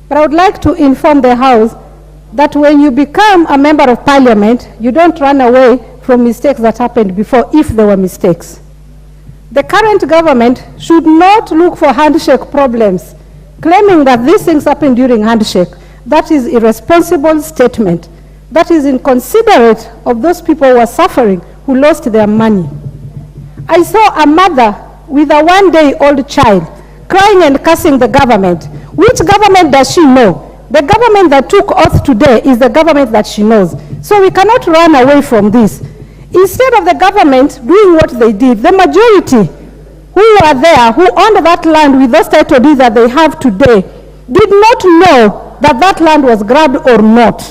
But I would like to inform the House that when you become a member of parliament, you don't run away from mistakes that happened before, if there were mistakes. The current government should not look for handshake problems, claiming that these things happened during handshake. That is irresponsible statement. That is inconsiderate of those people who are suffering, who lost their money. I saw a mother with a one-day-old child crying and cursing the government. Which government does she know? The government that took oath today is the government that she knows. So we cannot run away from this. Instead of the government doing what they did, the majority who were there, who owned that land with those title deeds that they have today, did not know that that land was grabbed or not.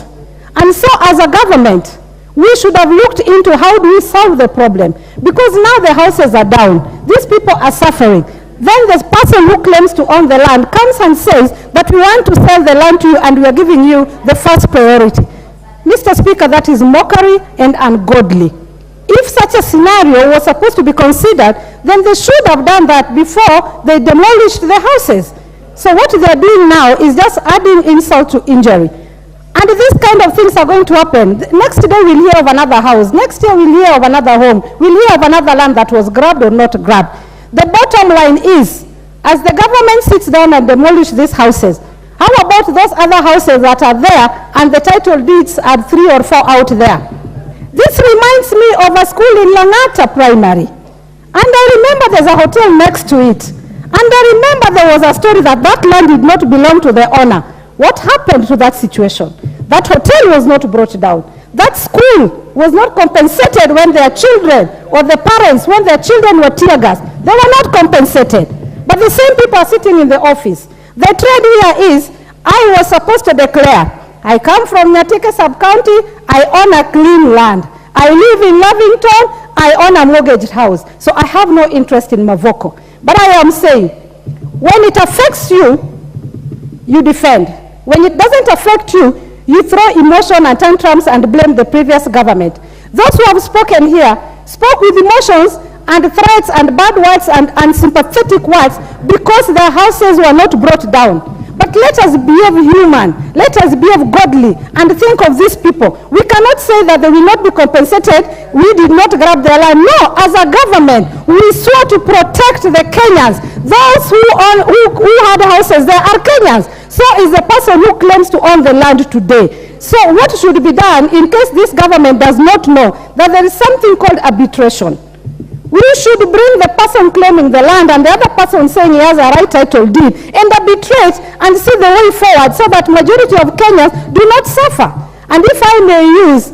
And so as a government, we should have looked into how do we solve the problem. Because now the houses are down. These people are suffering. Then the person who claims to own the land comes and says that we want to sell the land to you and we are giving you the first priority. Mr. Speaker, that is mockery and ungodly. If such a scenario was supposed to be considered, then they should have done that before they demolished the houses. So what they are doing now is just adding insult to injury. And these kind of things are going to happen. Next day we'll hear of another house. Next year we'll hear of another home. We'll hear of another land that was grabbed or not grabbed. The bottom line is, as the government sits down and demolish these houses, how about those other houses that are there and the title deeds are 3 or 4 out there? This reminds me of a school in Langata Primary. And I remember there's a hotel next to it. And I remember there was a story that that land did not belong to the owner. What happened to that situation? That hotel was not brought down. That school was not compensated when their children or the parents, when their children were tear gassed. They were not compensated. But the same people are sitting in the office. The trend here is, I was supposed to declare, I come from Nyatike sub-county, I own a clean land. I live in Lavington, I own a mortgaged house. So I have no interest in Mavoko. But I am saying, when it affects you, you defend. When it doesn't affect you, you throw emotion and tantrums and blame the previous government. Those who have spoken here spoke with emotions and threats and bad words and unsympathetic words because their houses were not brought down. But let us behave human, let us behave godly and think of these people. We cannot say that they will not be compensated, we did not grab their land. No, as a government, we swore to protect the Kenyans. Those who had houses there are Kenyans. So is the person who claims to own the land today. So what should be done in case this government does not know that there is something called arbitration? We should bring the person claiming the land and the other person saying he has a right title deed and arbitrate and see the way forward so that majority of Kenyans do not suffer. And if I may use,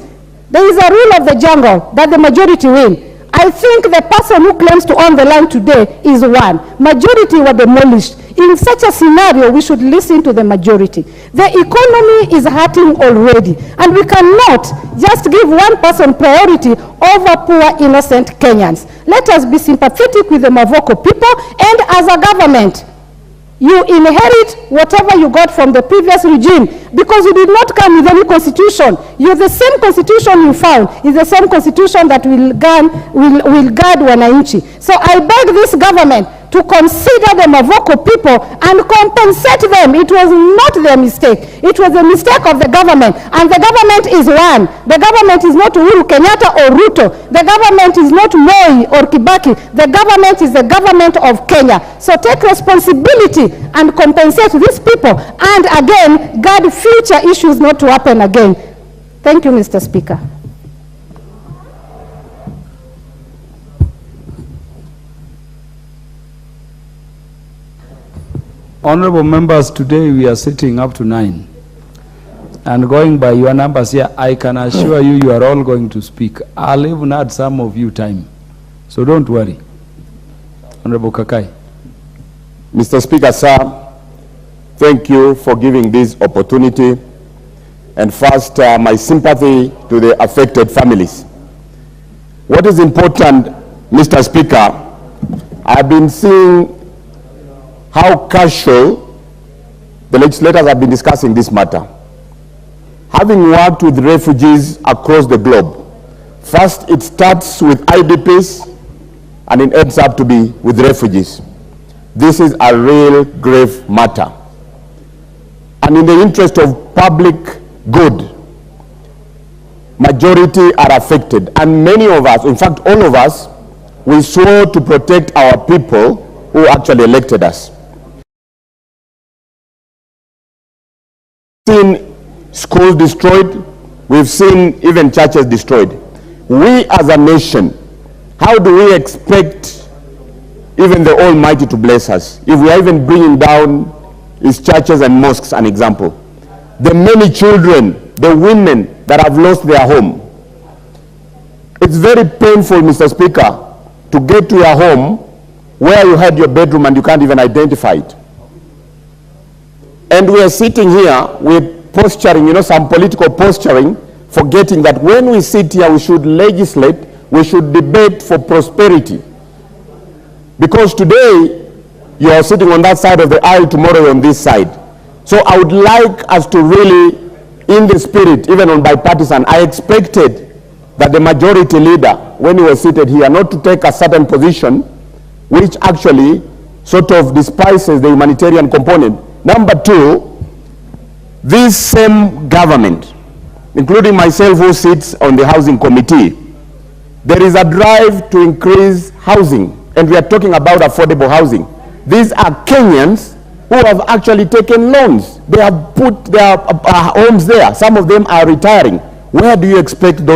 there is a rule of the jungle that the majority win. I think the person who claims to own the land today is one. Majority were demolished. In such a scenario, we should listen to the majority. The economy is hurting already, and we cannot just give one person priority over poor, innocent Kenyans. Let us be sympathetic with the Mavoko people, and as a government, you inherit whatever you got from the previous regime because you did not come with any constitution. The same constitution you found is the same constitution that will guard wananchi. So I beg this government to consider the Mavoko people and compensate them. It was not their mistake. It was a mistake of the government. And the government is one. The government is not Uhuru, Kenyatta or Ruto. The government is not Moi or Kibaki. The government is the government of Kenya. So take responsibility and compensate these people. And again, guard future issues not to happen again. Thank you, Mr. Speaker. Honorable members, today we are sitting up to 9. And going by your numbers here, I can assure you, you are all going to speak. I'll even add some of you time. So don't worry. Honorable Kakai. Mr. Speaker, sir, thank you for giving this opportunity. And first, my sympathy to the affected families. What is important, Mr. Speaker, I've been seeing how casual the legislators have been discussing this matter. Having worked with refugees across the globe, first it starts with IDPs and it ends up to be with refugees. This is a real grave matter. And and in the interest of public good, majority are affected. And many of us, in fact all of us, we swore to protect our people who actually elected us. We've seen schools destroyed, we've seen even churches destroyed. We as a nation, how do we expect even the Almighty to bless us if we are even bringing down His churches and mosques, an example? The many children, the women that have lost their home. It's very painful, Mr. Speaker, to get to your home where you had your bedroom and you can't even identify it. And we are sitting here, we're posturing, you know, some political posturing, forgetting that when we sit here, we should legislate, we should debate for prosperity. Because today, you are sitting on that side of the aisle, tomorrow on this side. So I would like us to really, in the spirit, even on bipartisan, I expected that the majority leader, when he was seated here, not to take a certain position, which actually sort of despises the humanitarian component. Number two, this same government, including myself who sits on the housing committee, there is a drive to increase housing, and we are talking about affordable housing. These are Kenyans who have actually taken loans. They have put their homes there. Some of them are retiring. Where do you expect those